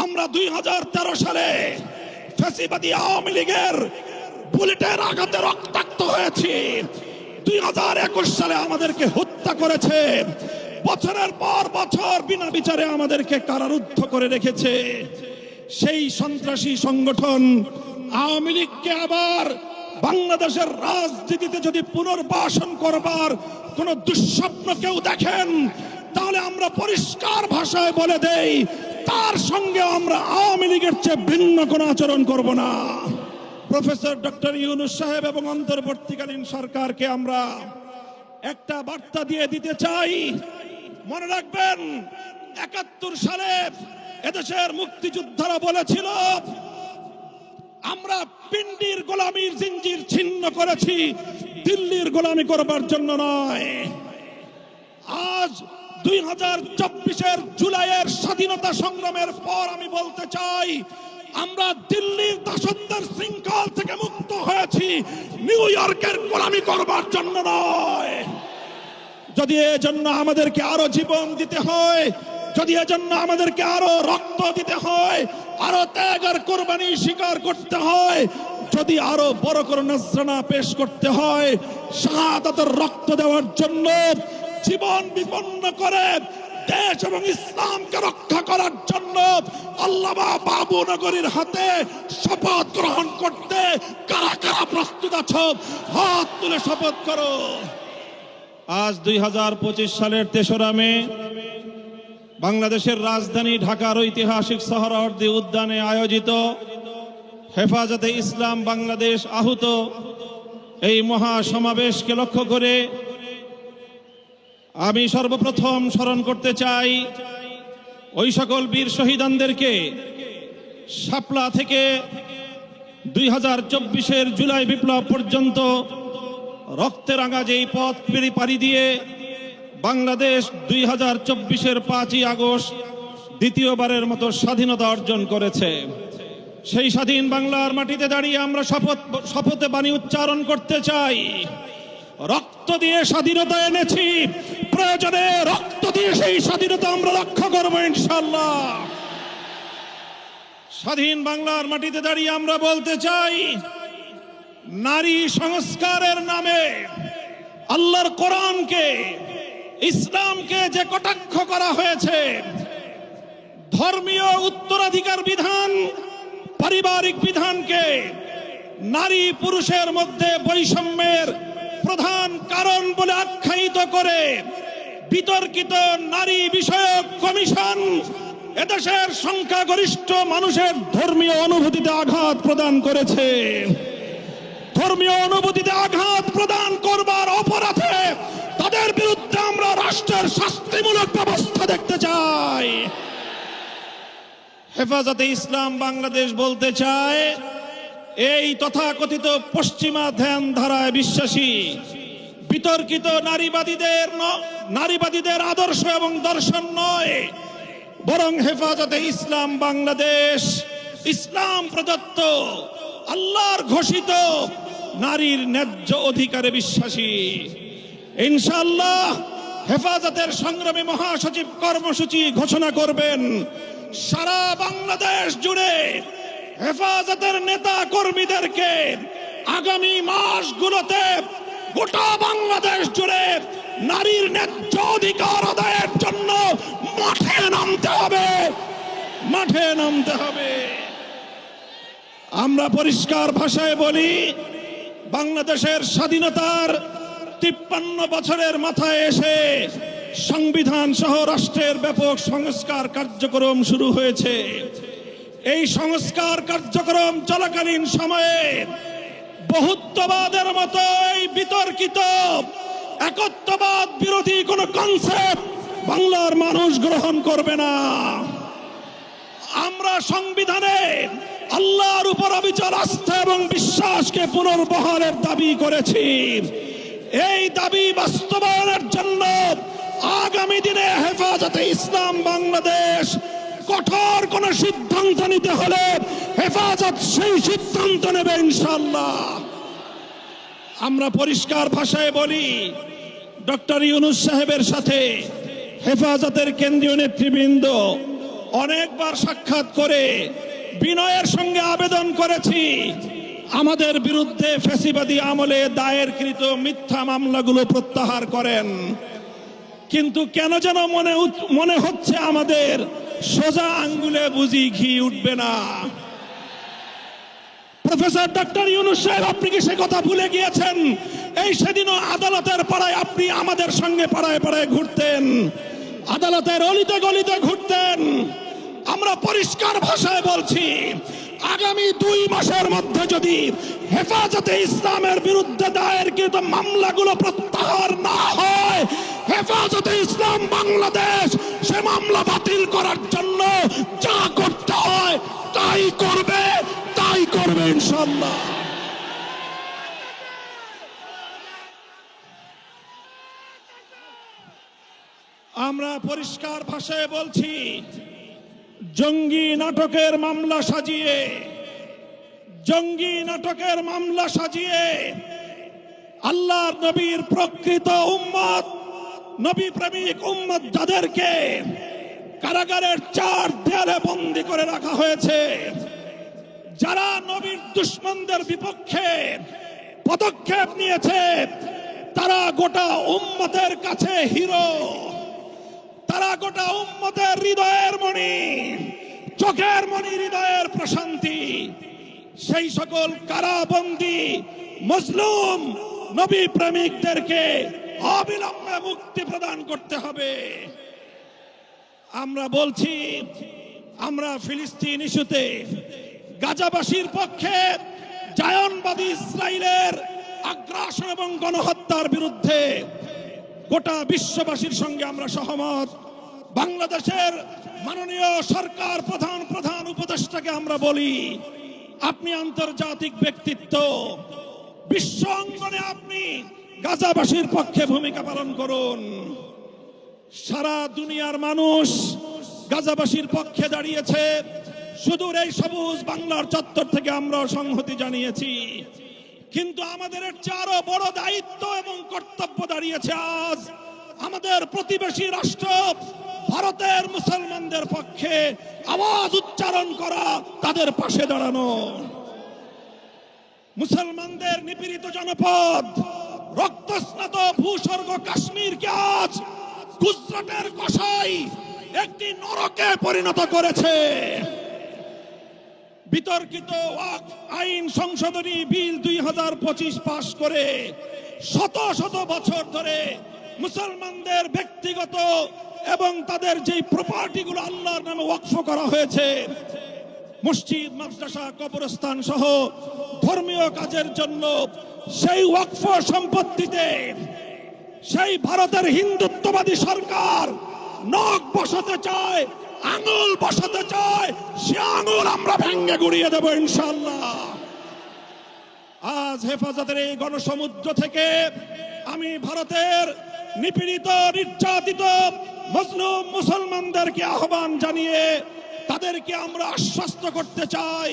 আমরা 2013 সালে ফ্যাসিবাদী আওয়ামী লীগের বুলেটের আঘাতে রক্তাক্ত হয়েছি। 2021 সালে আমাদেরকে হত্যা করেছে, বছরের পর বছর বিনা বিচারে আমাদেরকে কারারুদ্ধ করে রেখেছে। সেই সন্ত্রাসী সংগঠন আওয়ামী লীগকে আবার বাংলাদেশের রাজনীতিতে যদি পুনর্বাসন করবার কোন দুঃস্বপ্ন কেউ দেখেন, তাহলে আমরা পরিষ্কার ভাষায় বলে দেই, তার সঙ্গে আমরা আওয়ামী লীগের চেয়ে ভিন্ন কোনো আচরণ করব না। প্রফেসর ডক্টর ইউনূস সাহেব এবং অন্তর্বর্তীকালীন সরকারকে আমরা একটা বার্তা দিয়ে দিতে চাই। মনে রাখবেন, 71 সালে এদেশের মুক্তিযোদ্ধারা বলেছিল, আমরা পিন্ডির গোলামীর জিঞ্জির ছিন্ন করেছি, দিল্লির গোলামি করবার জন্য নয়। আজ 2024-এর জুলাইয়ের স্বাধীনতা সংগ্রামের পর আমি বলতে চাই, আমরা দিল্লির দাসত্বের শৃঙ্খল থেকে মুক্ত হয়েছি, নিউ ইয়র্কের গোলামি করবার জন্য নয়। যদি এজন্য আমাদেরকে আরো জীবন দিতে হয়, যদি এজন্য আমাদেরকে আরো রক্ত দিতে হয়, আরো ত্যাগ আর কোরবানি স্বীকার করতে হয়, যদি আরো বড় করে নজরানা পেশ করতে হয়, শাহাদাতের রক্ত দেওয়ার জন্য জীবন বিপন্ন করে দেশ এবং ইসলামকে রক্ষা করার জন্য আল্লামা বাবু নগরীর হাতে শপথ গ্রহণ করতে কারা কারা প্রস্তুত আছো? হাত তুলে শপথ করো। আজ 2025 সালের 3রা মে বাংলাদেশের রাজধানী ঢাকার ঐতিহাসিক সোহরাওয়ার্দী উদ্যানে আয়োজিত হেফাজতে ইসলাম বাংলাদেশ আহুত এই মহা সমাবেশকে লক্ষ্য করে আমি সর্বপ্রথম স্মরণ করতে চাই ওই সকল বীর শহীদানদেরকে। শাপলা থেকে 2024-এর জুলাই বিপ্লব পর্যন্ত রক্তে রাঙা যেই পথ পাড়ি দিয়ে বাংলাদেশ 2024-এর 5ই আগস্ট দ্বিতীয়বারের মতো স্বাধীনতা অর্জন করেছে। সেই স্বাধীন বাংলার মাটিতে দাঁড়িয়ে আমরা শপথে বাণী উচ্চারণ করতে চাই, রক্ত দিয়ে স্বাধীনতা এনেছি, প্রয়োজনে রক্ত দিয়ে সেই স্বাধীনতা আমরা রক্ষা করবো ইনশাআল্লাহ। স্বাধীন বাংলার মাটিতে দাঁড়িয়ে আমরা বলতে চাই, নারী সংস্কারের নামে আল্লাহর কোরআনকে, ইসলামকে যে কটাক্ষ করা হয়েছে, ধর্মীয় উত্তরাধিকার বিধান, পারিবারিক বিধানকে নারী পুরুষের মধ্যে বৈষম্যের প্রধান কারণ বলে আখ্যায়িত করে বিতর্কিত নারী বিষয়ক কমিশন এদেশের সংখ্যাগরিষ্ঠ মানুষের ধর্মীয় অনুভূতিতে আঘাত প্রদান করেছে। ধর্মীয় অনুভূতিতে আঘাত প্রদান করবার অপরাধে তাদের বিরুদ্ধে আমরা রাষ্ট্রের শাস্তিমূলক ব্যবস্থা দেখতে চাই। হেফাজতে ইসলাম বাংলাদেশ বলতে চায়, এই তথাকথিত পশ্চিমা ধ্যান ধারায় বিশ্বাসী বিতর্কিত নারীবাদীদের আদর্শ এবং দর্শন নয়, বরং হেফাজতে ইসলাম বাংলাদেশ ইসলাম প্রদত্ত আল্লাহর ঘোষিত নারীর ন্যায্য অধিকারে বিশ্বাসী। ইনশাআল্লাহ হেফাজতের সংগ্রামী মহাসচিব কর্মসূচি ঘোষণা করবেন। সারা বাংলাদেশ জুড়ে হেফাজতের নেতা কর্মীদেরকে আগামী মাসগুলোতে গোটা বাংলাদেশ জুড়ে নারীর ন্যায্য অধিকার আদায়ের জন্য মাঠে নামতে হবে, মাঠে নামতে হবে। আমরা পরিষ্কার ভাষায় বলি, বাংলাদেশের স্বাধীনতার 53 বছরের মাথায় এসে সংবিধান সহ রাষ্ট্রের ব্যাপক সংস্কার কার্যক্রম শুরু হয়েছে। এই সংস্কার কার্যক্রম চলাকালীন সময়ে বহুত্ববাদের মতো এই বিতর্কিত একত্ববাদ বিরোধী কোন কনসেপ্ট বাংলার মানুষ গ্রহণ করবে না। আমরা সংবিধানে আল্লাহর উপর অবিচল আস্থা এবং বিশ্বাসকে পুনর্বহালের দাবি করেছি। এই দাবি বাস্তবায়নের জন্য আগামী দিনে হেফাজতে ইসলাম বাংলাদেশ কঠোর কোন সিদ্ধান্ত নিতে হলে হেফাজত সেই সিদ্ধান্ত নেবে ইনশাআল্লাহ। আমরা পরিষ্কার ভাষায় বলি, ডক্টর ইউনূস সাহেবের সাথে হেফাজতের কেন্দ্রীয় নেতৃবৃন্দ অনেকবার সাক্ষাৎ করে বিনয়ের সঙ্গে আবেদন করেছি আমাদের বিরুদ্ধে ফ্যাসিবাদী আমলে দায়েরকৃত মিথ্যা মামলাগুলো প্রত্যাহার করেন, কিন্তু কেন যেন মনে হচ্ছে আমাদের সোজা আঙ্গুলে বুঝি ঘি উঠবে না। প্রফেসর ডক্টর ইউনূস সাহেব, আপনি কি সে কথা ভুলে গিয়েছেন? এই সেদিনও আদালতের পাড়ায় আপনি আমাদের সঙ্গে পাড়ায় পাড়ায় ঘুরতেন, আদালতের অলিতে গলিতে ঘুরতেন। আমরা পরিষ্কার ভাষায় বলছি, আগামী 2 মাসের মধ্যে যদি হেফাজতে ইসলামের বিরুদ্ধে দায়েরকৃত মামলাগুলো প্রত্যাহার না হয়, হেফাজতে ইসলাম বাংলাদেশ সে মামলা বাতিল করার জন্য যা করতে হয় তাই করবে ইনশাআল্লাহ। আমরা পরিষ্কার ভাষায় বলছি, জঙ্গি নাটকের মামলা সাজিয়ে আল্লাহর নবীর প্রকৃত উম্মত, নবী প্রেমিক উম্মত যাদেরকে কারাগারের 4 দেয়ালে বন্দী করে রাখা হয়েছে, যারা নবীর দুশমনদের বিপক্ষে পদক্ষেপ নিয়েছে, তারা গোটা উম্মতের কাছে হিরো, তারা গোটা উম্মতের হৃদয়ের মণি, চোখের মণি, হৃদয়ের প্রশান্তি। সেই সকল কারাবন্দী মজলুম নবী প্রেমিকদেরকে অবিলম্বে মুক্তি প্রদান করতে হবে। আমরা বলছি, আমরা ফিলিস্তিন ইস্যুতে গাজাবাসীর পক্ষে, জায়নবাদী ইসরায়েলের আগ্রাসন এবং গণহত্যার বিরুদ্ধে গোটা বিশ্ববাসীর সঙ্গে আমরা সহমত। বাংলাদেশের মাননীয় সরকার প্রধান উপদেষ্টাকে আমরা বলি, আপনি আন্তর্জাতিক ব্যক্তিত্ব, বিশ্ব অঙ্গনে আপনি গাজাবাসীর পক্ষে ভূমিকা পালন করুন। সারা দুনিয়ার মানুষ গাজাবাসীর পক্ষে দাঁড়িয়েছে। সুদূর এই সবুজ বাংলার চত্বর থেকে আমরা সংহতি জানিয়েছি, কিন্তু আমাদের আরো বড় দায়িত্ব এবং কর্তব্য দাঁড়িয়েছে আজ আমাদের প্রতিবেশী রাষ্ট্র ভারতের মুসলমানদের পক্ষে আওয়াজ উচ্চারণ করা, তাদের পাশে দাঁড়ানো। মুসলমানদের নিপীড়িত জনপদ, রক্তস্নাত ভূস্বর্গ কাশ্মীরকে আজ গুজরাটের কসাই একটি নরকে পরিণত করেছে। বিতর্কিত ওয়াকফ আইন সংশোধনী বিল 2025 পাশ করে শত শত বছর ধরে মুসলমানদের ব্যক্তিগত এবং তাদের যে প্রপার্টিগুলো আল্লাহর নামে ওয়াকফ করা হয়েছে, মসজিদ, মাদ্রাসা, কবরস্থান সহ ধর্মীয় কাজের জন্য, সেই ওয়াকফ সম্পত্তিতে সেই ভারতের হিন্দুত্ববাদী সরকার নখ বসাতে চায়, আঙুল বসাতে চায়। সে আঙুল আমরা ভেঙে গুড়িয়ে দেব ইনশাআল্লাহ। আজ হেফাজতের এই গণসমুদ্র থেকে আমি ভারতের নিপীড়িত, নির্যাতিত মুসলিম মুসলমানদেরকে আহ্বান জানিয়ে তাদেরকে আমরা আশ্বস্ত করতে চাই,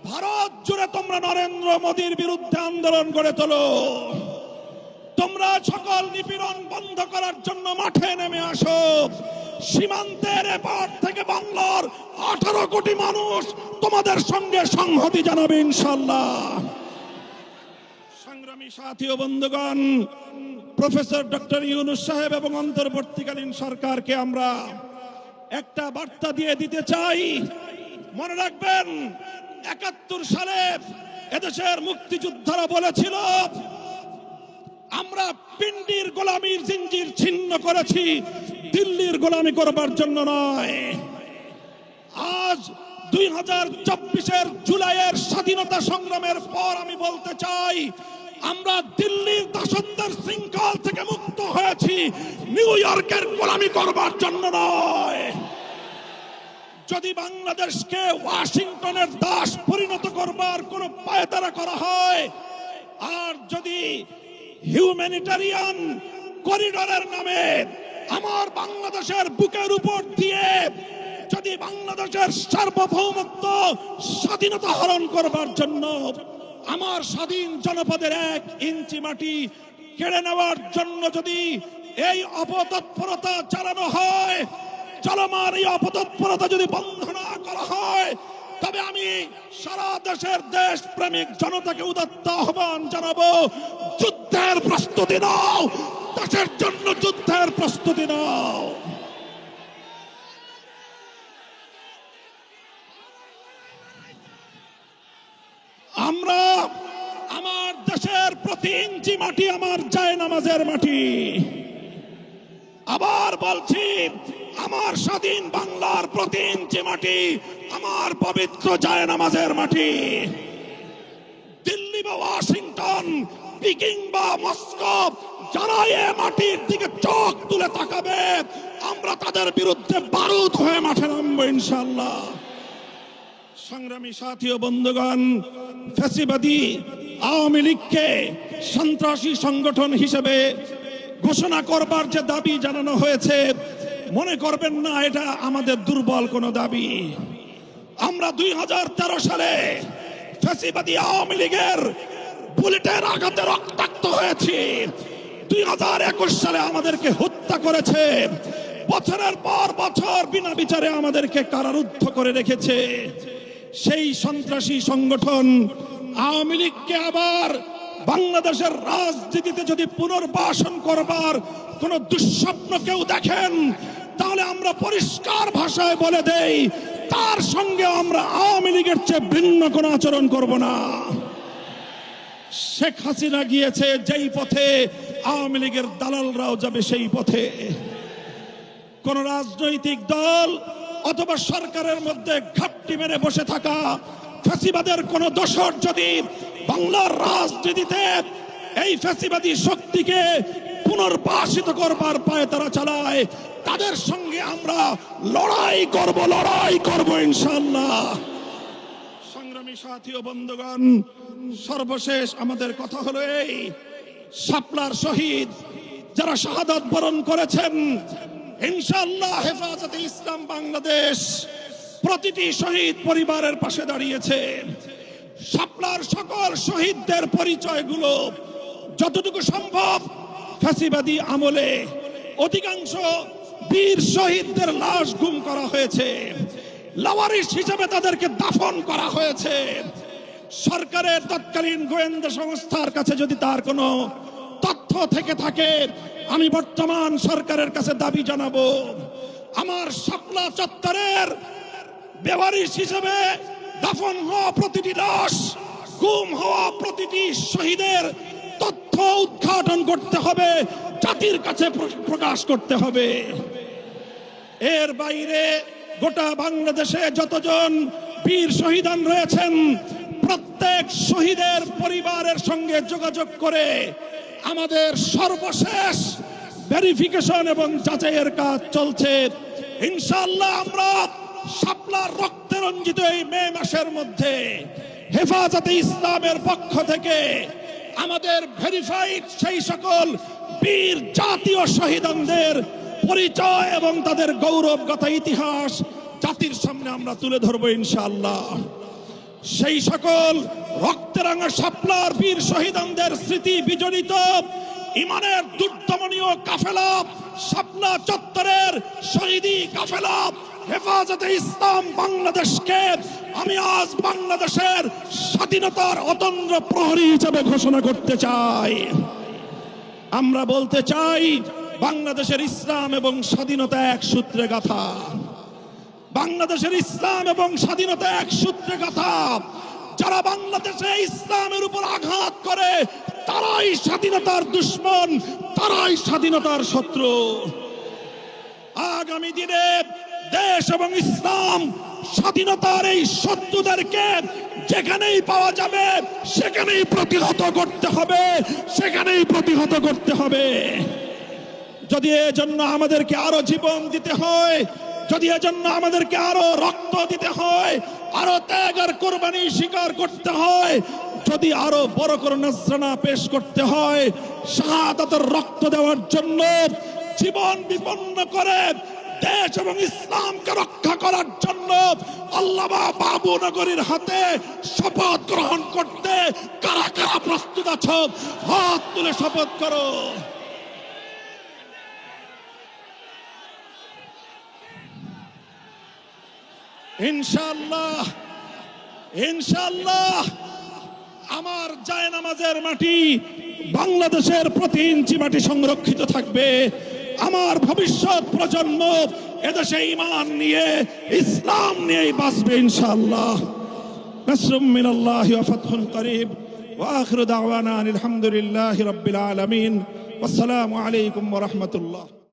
ভারত জুড়ে তোমরা নরেন্দ্র মোদীর বিরুদ্ধে আন্দোলন গড়ে তোলো। তোমরা সকল নিপীড়ন বন্ধ করার জন্য মাঠে নেমে আসো। সীমান্তের এপার থেকে বাংলার 18 কোটি মানুষ তোমাদের সঙ্গে সংহতি জানাবে ইনশাআল্লাহ। সংগ্রামী সাথী ও বন্ধুগণ, প্রফেসর ডক্টর ইউনূস সাহেব এবং অন্তর্বর্তীকালীন সরকারকে আমরা একটা বার্তা দিয়ে দিতে চাই। মনে রাখবেন, 71 সালে এদেশের মুক্তিযোদ্ধারা বলেছিল, আমরা পিন্ডির গোলামীর জিঞ্জির ছিন্ন করেছি, দিল্লির গোলামি করবার জন্য নয়। আজ 2024 জুলাইয়ের স্বাধীনতা সংগ্রামের পর আমি বলতে চাই, আমরা দিল্লির দাসত্বের শৃঙ্খল থেকে মুক্ত হয়েছি, নিউ ইয়র্কের গোলামি করবার জন্য নয়। যদি বাংলাদেশকে ওয়াশিংটনের দাস পরিণত করবার কোন পায়তারা করা হয়, আর যদি হিউম্যানিটারিয়ান করিডোরের নামে আমার বাংলাদেশের বুকের উপর দিয়ে যদি বাংলাদেশের সার্বভৌমত্ব, স্বাধীনতা হরণ করবার জন্য, আমার স্বাধীন জনপদের 1 ইঞ্চি মাটি কেড়ে নেওয়ার জন্য যদি এই অপতৎপরতা চালানো হয়, চলমান এই অপতৎপরতা যদি বন্ধ না করা হয়, তবে আমি সারা দেশের দেশ প্রেমিক জনতাকে উদাত্ত আহ্বান জানাবো, যুদ্ধের প্রস্তুতি নাও, দেশের জন্য যুদ্ধের প্রস্তুতি নাও। আমরা আমার দেশের প্রতি ইঞ্চি মাটি আমার জায়নামাজের মাটি। আবার বলছি, আমার স্বাধীন বাংলার প্রতি ইঞ্চি মাটি আমার পবিত্র জায়নামাজের মাটি। দিল্লি বা ওয়াশিংটন, পিকিং বা মস্কো, যারা এ মাটির দিকে চোখ তুলে তাকাবে, আমরা তাদের বিরুদ্ধে বারুদ হয়ে মাঠে নামবো ইনশাআল্লাহ। সংগ্রামী সাথী ও বন্ধুগণ, ফ্যাসিবাদী আওয়ামী লীগকে সন্ত্রাসী সংগঠন হিসেবে ঘোষণা করবার যে দাবি জানানো হয়েছে, মনে করবেন না এটা আমাদের দুর্বল কোনো দাবি। আমরা 2013 সালে ফ্যাসিবাদী আওয়ামী লীগের বুলেটের আঘাতে রক্তাক্ত হয়েছি। 2021 সালে আমাদেরকে হত্যা করেছে, বছরের পর বছর বিনা বিচারে আমাদেরকে কারারুদ্ধ করে রেখেছে। সেই সন্ত্রাসী সংগঠন আওয়ামী লীগকে আবার বাংলাদেশের রাজনীতিতে যদি পুনর্বাসন করবার কোন দুঃস্বপ্ন কেউ দেখেন, তাহলে আমরা পরিষ্কার ভাষায় বলে দেই, তার সঙ্গে আমরা আওয়ামী লীগের চেয়ে ভিন্ন কোনো আচরণ করব না। শেখ হাসিনা গিয়েছে যেই পথে, আওয়ামী লীগের দালালরাও যাবে সেই পথে। কোন রাজনৈতিক দল অথবা সরকারের মধ্যে ঘাপটি মেরে বসে থাকা ফ্যাসিবাদের কোন দোসর যদি বাংলার রাজনীতিতে এই ফ্যাসিবাদী শক্তিকে পুনর্বাসিত করবার পায়ে তারা চালায়, তাদের সঙ্গে আমরা লড়াই করব ইনশাআল্লাহ। সংগ্রামী সাথী ও বন্ধুগণ, সর্বশেষ আমাদের কথা হলো এই, শাপলার শহীদ যারা শাহাদাত বরণ করেছেন, ইনশাআল্লাহ হেফাজতে ইসলাম বাংলাদেশ প্রতিটি শহীদ পরিবারের পাশে দাঁড়িয়েছে। শাপলার সকল শহীদদের পরিচয়গুলো যতটুকু সম্ভব ফ্যাসিবাদী আমলে অধিকাংশ বীর শহীদদের লাশ গুম করা হয়েছে, লাওয়ারিশ হিসেবে তাদেরকে দাফন করা হয়েছে। সরকারের তৎকালীন গোয়েন্দা সংস্থার কাছে যদি তার কোনো তথ্য থেকে থাকে, আমি বর্তমান সরকারের কাছে দাবি জানাবো, আমার শাপলা চত্বরের বেওয়ারিশ হিসেবে দাফন হওয়া প্রতিটি লাশ, গুম হওয়া প্রতিটি শহীদের তথ্য উদ্ঘাটন করতে হবে, জাতির কাছে প্রকাশ করতে হবে। এর বাইরে গোটা বাংলাদেশে যতজন বীর শহীদান রয়েছেন, প্রত্যেক শহীদের পরিবারের সঙ্গে যোগাযোগ করে আমাদের সর্বশেষ ভেরিফিকেশন এবং যাচাইয়ের কাজ চলছে। ইনশাআল্লাহ আমরা শাপলার রক্তে রঞ্জিত এই মে মাসের মধ্যে হেফাজতে ইসলামের পক্ষ থেকে আমাদের ভেরিফাইড সেই সকল বীর জাতীয় শহীদানদের পরিচয় এবং তাদের গৌরবগাথা ইতিহাস জাতির সামনে আমরা তুলে ধরবো ইনশাআল্লাহ। সেই সকল রক্তরাঙা শাপলার বীর শহীদানদের স্মৃতি বিজড়িত ইমানের দুর্দমনীয় কাফেলা, শাপলা চত্বরের শহীদি কাফেলা হেফাজতে ইসলাম বাংলাদেশকে আমি আজ বাংলাদেশের স্বাধীনতার অতন্দ্র প্রহরী হিসেবে ঘোষণা করতে চাই। আমরা বলতে চাই, বাংলাদেশের ইসলাম এবং স্বাধীনতা এক সূত্রে গাথা। বাংলাদেশের ইসলাম এবং স্বাধীনতা এক সূত্রে গাথা। যারা বাংলাদেশে ইসলামের উপর আঘাত করে, তারাই স্বাধীনতার দুশ্মন, তারাই স্বাধীনতার শত্রু। আগামী দিনে দেশ এবং ইসলাম স্বাধীনতার এই শত্রুদেরকে যেখানেই পাওয়া যাবে সেখানেই প্রতিহত করতে হবে, সেখানেই প্রতিহত করতে হবে। যদি এজন্য আমাদেরকে আরো জীবন দিতে হয়, যদি এজন্য আমাদেরকে আরো রক্ত দিতে হয়, আরো ত্যাগ আর কোরবানি স্বীকার করতে হয়, যদি আরো বড় করে নজরানা পেশ করতে হয়, শাহাদাতের রক্ত দেওয়ার জন্য জীবন বিপন্ন করে দেশ এবং ইসলামকে রক্ষা করার জন্য আল্লামা বাবু নগরীর হাতে শপথ গ্রহণ করতে কারা কারা প্রস্তুত আছো? হাত তুলে শপথ করো। ইনশাআল্লাহ ইনশাআল্লাহ আমার জায়নামাজের মাটি, বাংলাদেশের প্রতি ইঞ্চি মাটি সংরক্ষিত থাকবে। আমার ভবিষ্যৎ প্রজন্ম এদেশে ঈমান নিয়ে, ইসলাম নিয়েই বাঁচবে ইনশাআল্লাহ। নাসরুম মিনাল্লাহি ওয়া ফাতহুন করিব ওয়া আখিরু দাওয়ানা আলহামদুলিল্লাহি রাব্বিল আলামিন। ওয়াসসালামু আলাইকুম ওয়া রাহমাতুল্লাহ।